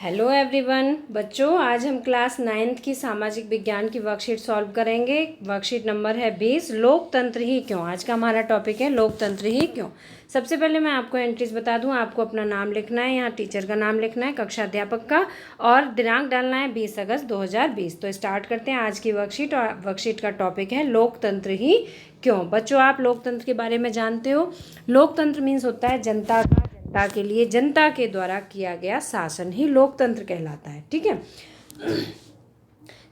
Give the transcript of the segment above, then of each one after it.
Hello everyone बच्चों, आज हम क्लास 9th की सामाजिक विज्ञान की वर्कशीट सॉल्व करेंगे। वर्कशीट नंबर है 20, लोकतंत्र ही क्यों। आज का हमारा टॉपिक है लोकतंत्र ही क्यों। सबसे पहले मैं आपको एंट्रीज बता दूं। आपको अपना नाम लिखना है, यहाँ टीचर का नाम लिखना है, कक्षा अध्यापक का, और दिनांक डालना है 20 अगस्त 2020। तो स्टार्ट करते हैं आज की वर्कशीट। और वर्कशीट का टॉपिक है लोकतंत्र ही क्यों। बच्चों, आप लोकतंत्र के बारे में जानते हो। लोकतंत्र मीन्स होता है जनता के लिए, जनता के द्वारा किया गया शासन ही लोकतंत्र कहलाता है। ठीक है।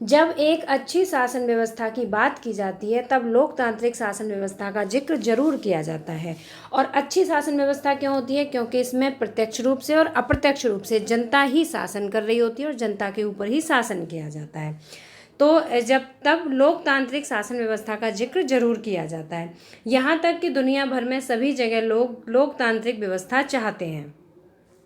जब एक अच्छी शासन व्यवस्था की बात की जाती है तब लोकतांत्रिक शासन व्यवस्था का जिक्र जरूर किया जाता है। और अच्छी शासन व्यवस्था क्यों होती है? क्योंकि इसमें प्रत्यक्ष रूप से और अप्रत्यक्ष रूप से जनता ही शासन कर रही होती है और जनता के ऊपर ही शासन किया जाता है। तो जब तब लोकतांत्रिक शासन व्यवस्था का जिक्र जरूर किया जाता है। यहाँ तक कि दुनिया भर में सभी जगह लोग लोकतांत्रिक व्यवस्था चाहते हैं।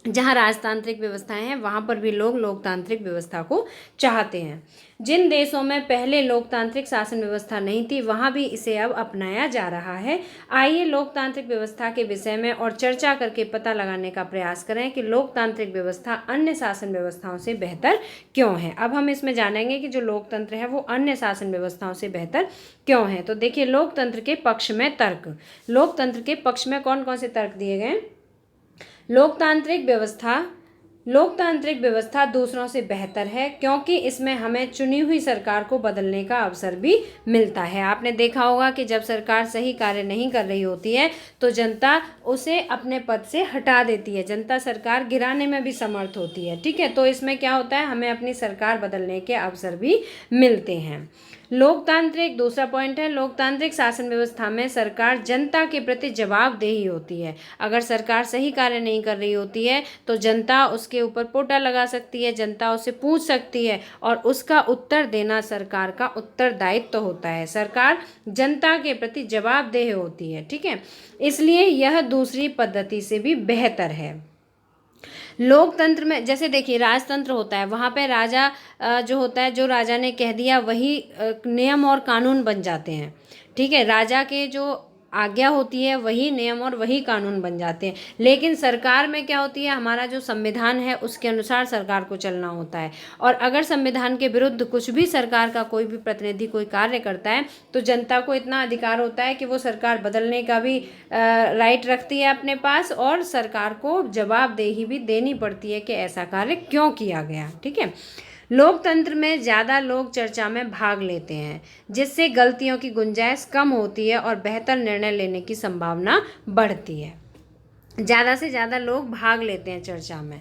जहाँ राजतांत्रिक व्यवस्थाएं हैं वहाँ पर भी लोग लोकतांत्रिक व्यवस्था को चाहते हैं। जिन देशों में पहले लोकतांत्रिक शासन व्यवस्था नहीं थी वहाँ भी इसे अब अपनाया जा रहा है। आइए लोकतांत्रिक व्यवस्था के विषय में और चर्चा करके पता लगाने का प्रयास करें कि लोकतांत्रिक व्यवस्था अन्य शासन व्यवस्थाओं से बेहतर क्यों है। अब हम इसमें जानेंगे कि जो लोकतंत्र है वो अन्य शासन व्यवस्थाओं से बेहतर क्यों है। तो देखिए, लोकतंत्र के पक्ष में तर्क। लोकतंत्र के पक्ष में कौन कौन से तर्क दिए गए? लोकतांत्रिक व्यवस्था दूसरों से बेहतर है क्योंकि इसमें हमें चुनी हुई सरकार को बदलने का अवसर भी मिलता है। आपने देखा होगा कि जब सरकार सही कार्य नहीं कर रही होती है तो जनता उसे अपने पद से हटा देती है। जनता सरकार गिराने में भी समर्थ होती है। ठीक है। तो इसमें क्या होता है, हमें अपनी सरकार बदलने के अवसर भी मिलते हैं। लोकतांत्रिक दूसरा पॉइंट है, लोकतांत्रिक शासन व्यवस्था में सरकार जनता के प्रति जवाबदेही होती है। अगर सरकार सही कार्य नहीं कर रही होती है तो जनता उसके ऊपर पोटा लगा सकती है, जनता उससे पूछ सकती है और उसका उत्तर देना सरकार का उत्तरदायित्व होता है। सरकार जनता के प्रति जवाबदेह होती है। ठीक है। इसलिए यह दूसरी पद्धति से भी बेहतर है। लोकतंत्र में जैसे देखिए, राजतंत्र होता है, वहाँ पे राजा जो होता है, जो राजा ने कह दिया वही नियम और कानून बन जाते हैं। ठीक है। राजा के जो आज्ञा होती है वही नियम और वही कानून बन जाते हैं। लेकिन सरकार में क्या होती है, हमारा जो संविधान है उसके अनुसार सरकार को चलना होता है। और अगर संविधान के विरुद्ध कुछ भी सरकार का कोई भी प्रतिनिधि कोई कार्य करता है तो जनता को इतना अधिकार होता है कि वो सरकार बदलने का भी राइट रखती है अपने पास, और सरकार को जवाबदेही भी देनी पड़ती है कि ऐसा कार्य क्यों किया गया। ठीक है। लोकतंत्र में ज़्यादा लोग चर्चा में भाग लेते हैं जिससे गलतियों की गुंजाइश कम होती है और बेहतर निर्णय लेने की संभावना बढ़ती है। ज़्यादा से ज़्यादा लोग भाग लेते हैं चर्चा में।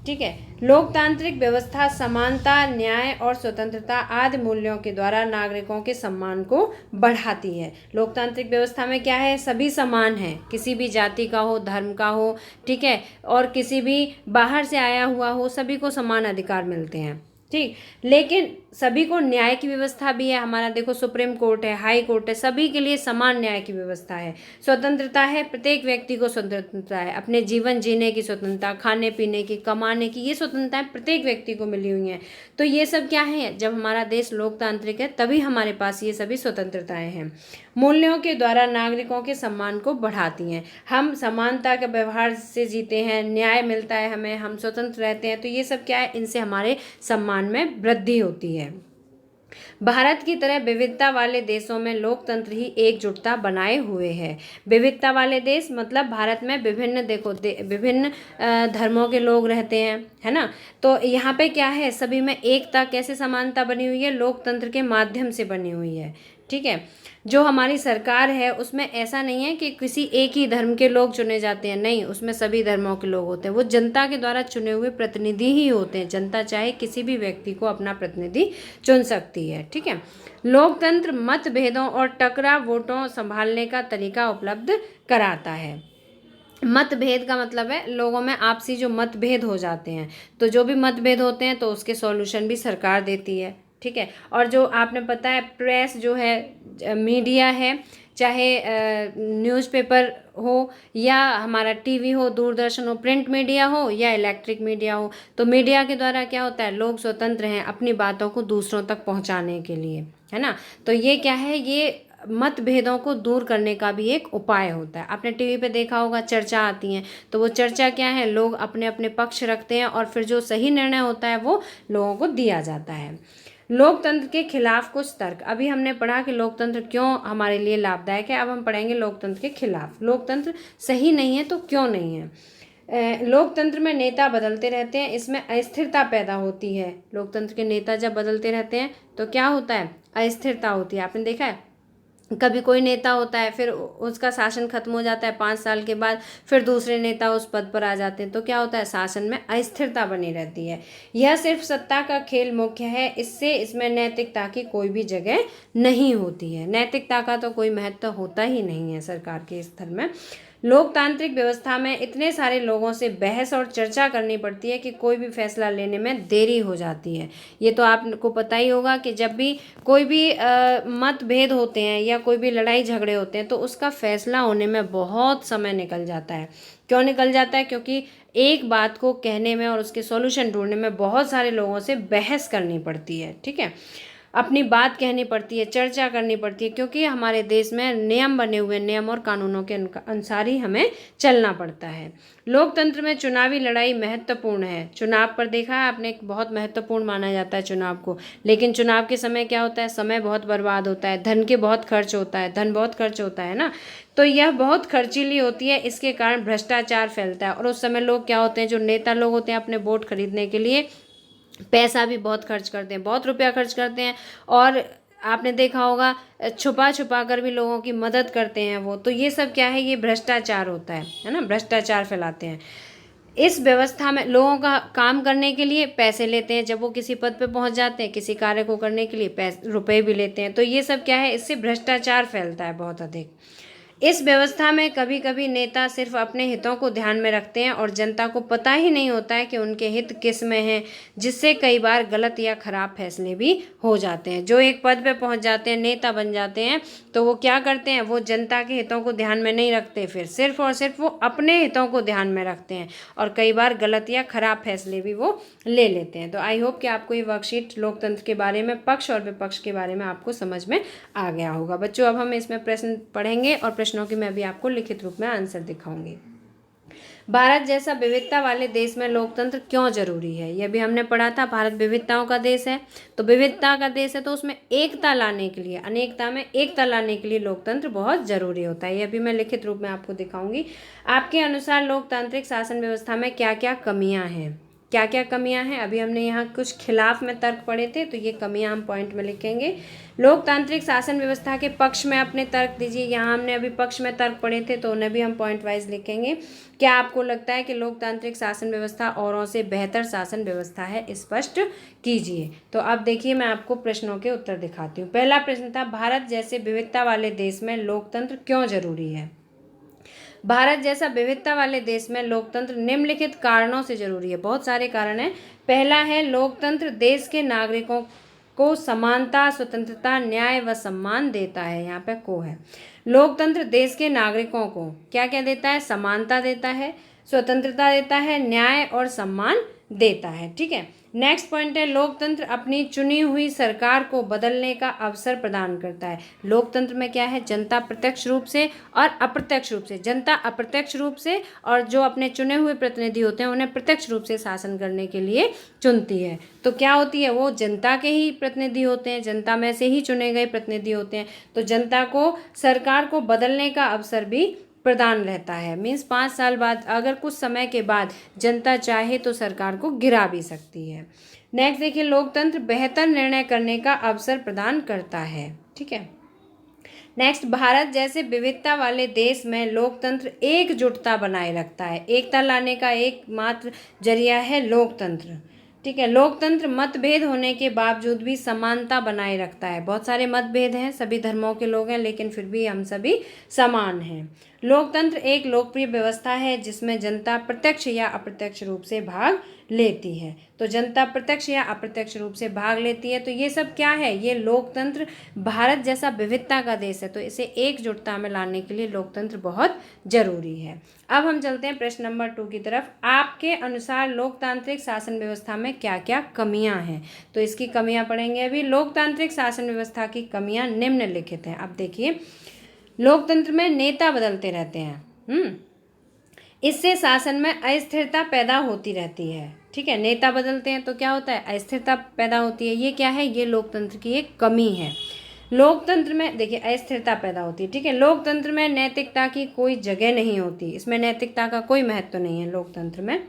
ठीक है। लोकतांत्रिक व्यवस्था समानता, न्याय और स्वतंत्रता आदि मूल्यों के द्वारा नागरिकों के सम्मान को बढ़ाती है। लोकतांत्रिक व्यवस्था में क्या है, सभी समान हैं, किसी भी जाति का हो, धर्म का हो। ठीक है। और किसी भी बाहर से आया हुआ हो, सभी को समान अधिकार मिलते हैं। ठीक। लेकिन सभी को न्याय की व्यवस्था भी है। हमारा देखो, सुप्रीम कोर्ट है, हाई कोर्ट है, सभी के लिए समान न्याय की व्यवस्था है। स्वतंत्रता है, प्रत्येक व्यक्ति को स्वतंत्रता है, अपने जीवन जीने की स्वतंत्रता, खाने पीने की, कमाने की, ये स्वतंत्रताएं प्रत्येक व्यक्ति को मिली हुई हैं। तो ये सब क्या है, जब हमारा देश लोकतांत्रिक है तभी हमारे पास ये सभी स्वतंत्रताएं हैं। मूल्यों के द्वारा नागरिकों के सम्मान को बढ़ाती हैं। हम समानता के व्यवहार से जीते हैं, न्याय मिलता है हमें, हम स्वतंत्र रहते हैं। तो ये सब क्या है, इनसे हमारे सम्मान में वृद्धि होती है। भारत की तरह विविधता वाले देशों में लोकतंत्र ही एकजुटता बनाए हुए है। विविधता वाले देश मतलब भारत में विभिन्न विभिन्न धर्मों के लोग रहते हैं, है ना। तो यहाँ पे क्या है, सभी में एकता, कैसे समानता बनी हुई है, लोकतंत्र के माध्यम से बनी हुई है। ठीक है। जो हमारी सरकार है उसमें ऐसा नहीं है कि किसी एक ही धर्म के लोग चुने जाते हैं, नहीं, उसमें सभी धर्मों के लोग होते हैं। वो जनता के द्वारा चुने हुए प्रतिनिधि ही होते हैं। जनता चाहे किसी भी व्यक्ति को अपना प्रतिनिधि चुन सकती है। ठीक है। लोकतंत्र मतभेदों और टकराव वोटों संभालने का तरीका उपलब्ध कराता है। मतभेद का मतलब है लोगों में आपसी जो मतभेद हो जाते हैं, तो जो भी मतभेद होते हैं तो उसके सॉल्यूशन भी सरकार देती है। ठीक है। और जो आपने पता है, प्रेस जो है, मीडिया है, चाहे न्यूज़पेपर हो या हमारा टीवी हो, दूरदर्शन हो, प्रिंट मीडिया हो या इलेक्ट्रिक मीडिया हो, तो मीडिया के द्वारा क्या होता है, लोग स्वतंत्र हैं अपनी बातों को दूसरों तक पहुंचाने के लिए, है ना। तो ये क्या है, ये मतभेदों को दूर करने का भी एक उपाय होता है। आपने टीवी पे देखा होगा, चर्चा आती हैं, तो वो चर्चा क्या है, लोग अपने अपने पक्ष रखते हैं और फिर जो सही निर्णय होता है वो लोगों को दिया जाता है। लोकतंत्र के खिलाफ कुछ तर्क। अभी हमने पढ़ा कि लोकतंत्र क्यों हमारे लिए लाभदायक है, अब हम पढ़ेंगे लोकतंत्र के खिलाफ। लोकतंत्र सही नहीं है तो क्यों नहीं है। लोकतंत्र में नेता बदलते रहते हैं, इसमें अस्थिरता पैदा होती है। लोकतंत्र के नेता जब बदलते रहते हैं तो क्या होता है, अस्थिरता होती है। आपने देखा है, कभी कोई नेता होता है, फिर उसका शासन खत्म हो जाता है 5 साल के बाद, फिर दूसरे नेता उस पद पर आ जाते हैं, तो क्या होता है, शासन में अस्थिरता बनी रहती है। यह सिर्फ सत्ता का खेल मुख्य है, इसमें नैतिकता की कोई भी जगह नहीं होती है। नैतिकता का तो कोई महत्व होता ही नहीं है सरकार के स्तर में। लोकतांत्रिक व्यवस्था में इतने सारे लोगों से बहस और चर्चा करनी पड़ती है कि कोई भी फैसला लेने में देरी हो जाती है। ये तो आपको पता ही होगा कि जब भी कोई भी मतभेद होते हैं या कोई भी लड़ाई झगड़े होते हैं तो उसका फैसला होने में बहुत समय निकल जाता है। क्यों निकल जाता है, क्योंकि एक बात को कहने में और उसके सॉल्यूशन ढूंढने में बहुत सारे लोगों से बहस करनी पड़ती है। ठीक है, अपनी बात कहनी पड़ती है, चर्चा करनी पड़ती है, क्योंकि हमारे देश में नियम बने हुए, नियम और कानूनों के अनुसार ही हमें चलना पड़ता है। लोकतंत्र में चुनावी लड़ाई महत्वपूर्ण है। चुनाव पर देखा है आपने, बहुत महत्वपूर्ण माना जाता है चुनाव को, लेकिन चुनाव के समय क्या होता है, समय बहुत बर्बाद होता है, धन बहुत खर्च होता है ना, तो यह बहुत खर्चीली होती है। इसके कारण भ्रष्टाचार फैलता है और उस समय लोग क्या होते हैं, जो नेता लोग होते हैं, अपने वोट खरीदने के लिए पैसा भी बहुत खर्च करते हैं, बहुत रुपया खर्च करते हैं, और आपने देखा होगा छुपा छुपा कर भी लोगों की मदद करते हैं वो। तो ये सब क्या है, ये भ्रष्टाचार होता है ना, भ्रष्टाचार फैलाते हैं। इस व्यवस्था में लोगों का काम करने के लिए पैसे लेते हैं, जब वो किसी पद पे पहुंच जाते हैं, किसी कार्य को करने के लिए रुपए भी लेते हैं। तो ये सब क्या है, इससे भ्रष्टाचार फैलता है बहुत अधिक। इस व्यवस्था में कभी कभी नेता सिर्फ अपने हितों को ध्यान में रखते हैं और जनता को पता ही नहीं होता है कि उनके हित किस में हैं, जिससे कई बार गलत या खराब फैसले भी हो जाते हैं। जो एक पद पे पहुंच जाते हैं, नेता बन जाते हैं, तो वो क्या करते हैं, वो जनता के हितों को ध्यान में नहीं रखते, फिर सिर्फ और सिर्फ वो अपने हितों को ध्यान में रखते हैं और कई बार गलत या खराब फैसले भी वो ले लेते हैं। तो आई होप कि आपको ये वर्कशीट लोकतंत्र के बारे में, पक्ष और विपक्ष के बारे में आपको समझ में आ गया होगा। बच्चों, अब हम इसमें प्रश्न पढ़ेंगे और प्रश्नों की मैं भी आपको लिखित रूप में आंसर दिखाऊंगी। भारत जैसा विविधता वाले देश में लोकतंत्र क्यों जरूरी है, यह भी हमने पढ़ा था। भारत विविधताओं का देश है, तो विविधता का देश है, तो उसमें एकता लाने के लिए, अनेकता में एकता लाने के लिए लोकतंत्र बहुत जरूरी होता है। यह भी मैं लिखित रूप में आपको दिखाऊंगी। आपके अनुसार लोकतांत्रिक शासन व्यवस्था में क्या क्या कमियां हैं, क्या क्या कमियां हैं। अभी हमने यहाँ कुछ खिलाफ में तर्क पढ़े थे, तो ये कमियां हम पॉइंट में लिखेंगे। लोकतांत्रिक शासन व्यवस्था के पक्ष में अपने तर्क दीजिए। यहाँ हमने अभी पक्ष में तर्क पढ़े थे, तो उन्हें भी हम पॉइंट वाइज लिखेंगे। क्या आपको लगता है कि लोकतांत्रिक शासन व्यवस्था औरों से बेहतर शासन व्यवस्था है, स्पष्ट कीजिए। तो अब देखिए, मैं आपको प्रश्नों के उत्तर दिखाती हूँ। पहला प्रश्न था, भारत जैसे विविधता वाले देश में लोकतंत्र क्यों जरूरी है। भारत जैसा विविधता वाले देश में लोकतंत्र निम्नलिखित कारणों से जरूरी है। बहुत सारे कारण हैं। पहला है, लोकतंत्र देश के नागरिकों को समानता, स्वतंत्रता, न्याय व सम्मान देता है। यहाँ पे को है। लोकतंत्र देश के नागरिकों को क्या क्या देता है, समानता देता है, स्वतंत्रता देता है, न्याय और सम्मान देता है। ठीक है, नेक्स्ट पॉइंट है, लोकतंत्र अपनी चुनी हुई सरकार को बदलने का अवसर प्रदान करता है। लोकतंत्र में क्या है, जनता प्रत्यक्ष रूप से और अप्रत्यक्ष रूप से, जनता अप्रत्यक्ष रूप से और जो अपने चुने हुए प्रतिनिधि होते हैं उन्हें प्रत्यक्ष रूप से शासन करने के लिए चुनती है। तो क्या होती है, वो जनता के ही प्रतिनिधि होते हैं, जनता में से ही चुने गए प्रतिनिधि होते हैं। तो जनता को सरकार को बदलने का अवसर भी प्रदान रहता है। मीन्स 5 साल बाद, अगर कुछ समय के बाद जनता चाहे तो सरकार को गिरा भी सकती है। नेक्स्ट देखिए, लोकतंत्र बेहतर निर्णय करने का अवसर प्रदान करता है। ठीक है, नेक्स्ट, भारत जैसे विविधता वाले देश में लोकतंत्र एकजुटता बनाए रखता है। एकता लाने का एकमात्र जरिया है लोकतंत्र। ठीक है, लोकतंत्र मतभेद होने के बावजूद भी समानता बनाए रखता है। बहुत सारे मतभेद हैं, सभी धर्मों के लोग हैं, लेकिन फिर भी हम सभी समान हैं। लोकतंत्र एक लोकप्रिय व्यवस्था है जिसमें जनता प्रत्यक्ष या अप्रत्यक्ष रूप से भाग लेती है। तो जनता प्रत्यक्ष या अप्रत्यक्ष रूप से भाग लेती है। तो ये सब क्या है, ये लोकतंत्र। भारत जैसा विविधता का देश है तो इसे एकजुटता में लाने के लिए लोकतंत्र बहुत जरूरी है। अब हम चलते हैं प्रश्न नंबर 2 की तरफ। आपके अनुसार लोकतांत्रिक शासन व्यवस्था में क्या क्या कमियां हैं? तो इसकी कमियां पढ़ेंगे अभी। लोकतांत्रिक शासन व्यवस्था की कमियां निम्नलिखित हैं। अब देखिए, लोकतंत्र में नेता बदलते रहते हैं। इससे शासन में अस्थिरता पैदा होती रहती है। ठीक है, नेता बदलते हैं तो क्या होता है, अस्थिरता पैदा होती है। ये क्या है, ये लोकतंत्र की एक कमी है। लोकतंत्र में देखिए अस्थिरता पैदा होती है। ठीक है, लोकतंत्र में नैतिकता की कोई जगह नहीं होती, इसमें नैतिकता का कोई महत्व नहीं है। लोकतंत्र में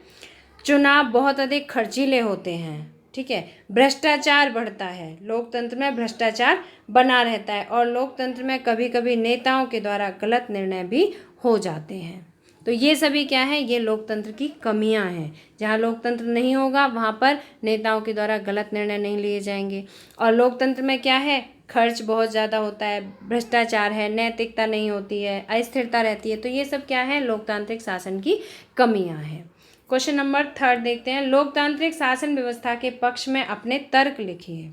चुनाव बहुत अधिक खर्चीले होते हैं। ठीक है, भ्रष्टाचार बढ़ता है, लोकतंत्र में भ्रष्टाचार बना रहता है और लोकतंत्र में कभी कभी नेताओं के द्वारा गलत निर्णय भी हो जाते हैं। तो ये सभी क्या है, ये लोकतंत्र की कमियां हैं। जहाँ लोकतंत्र नहीं होगा वहाँ पर नेताओं के द्वारा गलत निर्णय नहीं लिए जाएंगे। और लोकतंत्र में क्या है, खर्च बहुत ज़्यादा होता है, भ्रष्टाचार है, नैतिकता नहीं होती है, अस्थिरता रहती है। तो ये सब क्या है, लोकतांत्रिक शासन की कमियां हैं। क्वेश्चन नंबर 3 देखते हैं। लोकतांत्रिक शासन व्यवस्था के पक्ष में अपने तर्क लिखिए।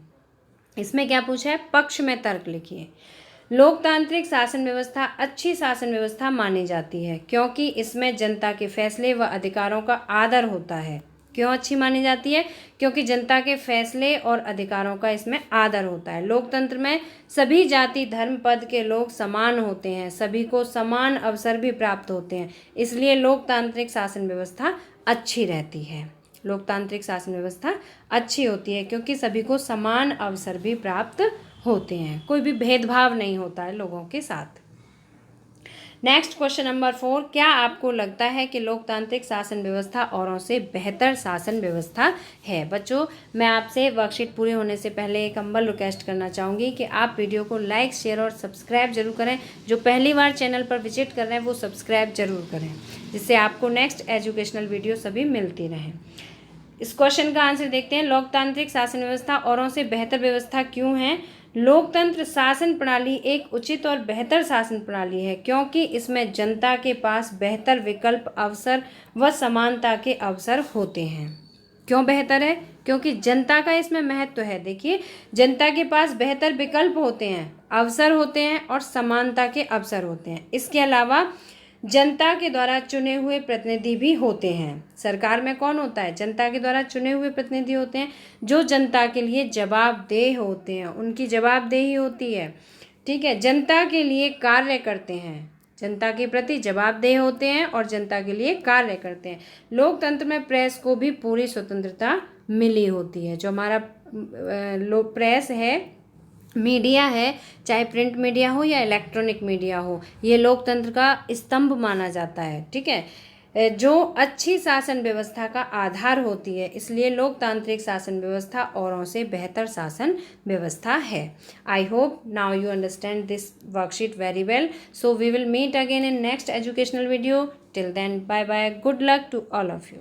इसमें क्या पूछा है, पक्ष में तर्क लिखिए। लोकतांत्रिक शासन व्यवस्था अच्छी शासन व्यवस्था मानी जाती है क्योंकि इसमें जनता के फैसले व अधिकारों का आदर होता है। क्यों अच्छी मानी जाती है, क्योंकि जनता के फैसले और अधिकारों का इसमें आदर होता है। लोकतंत्र में सभी जाति धर्म पद के लोग समान होते हैं, सभी को समान अवसर भी प्राप्त होते हैं, इसलिए लोकतांत्रिक शासन व्यवस्था अच्छी रहती है। लोकतांत्रिक शासन व्यवस्था अच्छी होती है क्योंकि सभी को समान अवसर भी प्राप्त होते हैं, कोई भी भेदभाव नहीं होता है लोगों के साथ। नेक्स्ट क्वेश्चन नंबर 4, क्या आपको लगता है कि लोकतांत्रिक शासन व्यवस्था औरों से बेहतर शासन व्यवस्था है? बच्चों, मैं आपसे वर्कशीट पूरे होने से पहले एक हम्बल रिक्वेस्ट करना चाहूँगी कि आप वीडियो को लाइक शेयर और सब्सक्राइब जरूर करें। जो पहली बार चैनल पर विजिट कर रहे हैं वो सब्सक्राइब जरूर करें, जिससे आपको नेक्स्ट एजुकेशनल वीडियो सभी मिलती रहें। इस क्वेश्चन का आंसर देखते हैं। लोकतांत्रिक शासन व्यवस्था औरों से बेहतर व्यवस्था क्यों है? लोकतंत्र शासन प्रणाली एक उचित और बेहतर शासन प्रणाली है क्योंकि इसमें जनता के पास बेहतर विकल्प, अवसर व समानता के अवसर होते हैं। क्यों बेहतर है? क्योंकि जनता का इसमें महत्व है। देखिए, जनता के पास बेहतर विकल्प होते हैं, अवसर होते हैं और समानता के अवसर होते हैं। इसके अलावा जनता के द्वारा चुने हुए प्रतिनिधि भी होते हैं। सरकार में कौन होता है? जनता के द्वारा चुने हुए प्रतिनिधि होते हैं जो जनता के लिए जवाबदेह होते हैं, उनकी जवाबदेही होती है। ठीक है, जनता के लिए कार्य करते हैं, जनता के प्रति जवाबदेह होते हैं और जनता के लिए कार्य करते हैं। लोकतंत्र में प्रेस को भी पूरी स्वतंत्रता मिली होती है। जो हमारा प्रेस है, मीडिया है, चाहे प्रिंट मीडिया हो या इलेक्ट्रॉनिक मीडिया हो, ये लोकतंत्र का स्तंभ माना जाता है। ठीक है, जो अच्छी शासन व्यवस्था का आधार होती है, इसलिए लोकतांत्रिक शासन व्यवस्था औरों से बेहतर शासन व्यवस्था है। I hope now you understand this worksheet very well. So we will meet again in next educational video. Till then, bye bye, good luck to all of you.